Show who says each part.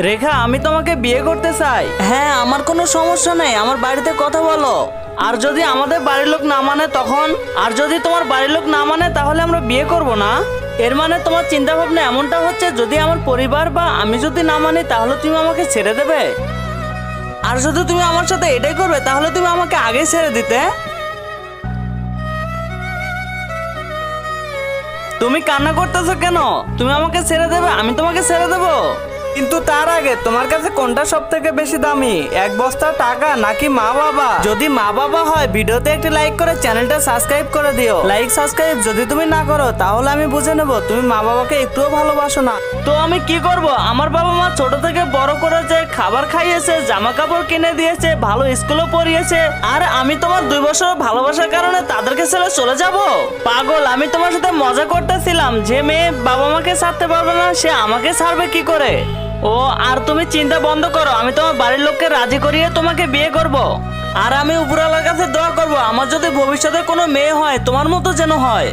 Speaker 1: রেখা, আমি তোমাকে বিয়ে করতে চাই।
Speaker 2: হ্যাঁ, আমার কোনো সমস্যা নেই, আমার বাড়িতে কথা বলো।
Speaker 1: আর যদি আমাদের বাড়ির লোক না মানে তখন? আর যদি তোমার বাড়ির লোক না মানে তাহলে আমরা বিয়ে করব না? এর মানে তোমার চিন্তা ভাবনা এমনটা হচ্ছে যদি আমার পরিবার বা আমি যদি না মানি তাহলে তুমি আমাকে ছেড়ে দেবে? আর যদি তুমি আমার সাথে এটাই করবে তাহলে তুমি আমাকে আগে ছেড়ে দিতে। তুমি কান্না করতেছো কেন? তুমি আমাকে ছেড়ে দেবে? আমি তোমাকে ছেড়ে দেবো। কিন্তু তার আগে তোমার কাছে কোনটা সব থেকে বেশি দামি, এক বস্তা টাকা নাকি মা বাবা? যদি মা বাবা হয় ভিডিওতে একটি লাইক করে চ্যানেলটা সাবস্ক্রাইব করে দিও। লাইক সাবস্ক্রাইব যদি তুমি না করো তাহলে আমি বুঝে নেব তুমি মা বাবাকে একটুও ভালোবাসো না। তো আমি কি করব? আমার বাবা মা ছোট থেকে বড় করেছে, খাবার খাইয়েছে, জামা কাপড় কিনে দিয়েছে, ভালো স্কুলে পড়িয়েছে, আর আমি তোমার 2 বছর ভালোবাসার কারণে তাদেরকে ছেড়ে চলে যাব? পাগল, আমি তোমার সাথে মজা করতেছিলাম। যে মেয়ে বাবা মাকে ছাড়তে পারবে না সে আমাকে ছাড়বে কি করে? ও, আর তুমি চিন্তা বন্ধ করো, আমি তোমার বাড়ির লোককে রাজি করিয়ে তোমাকে বিয়ে করব। আর আমি উপরওয়ালার কাছে দোয়া করব আমার যদি ভবিষ্যতে কোনো মেয়ে হয় তোমার মতো যেন হয়।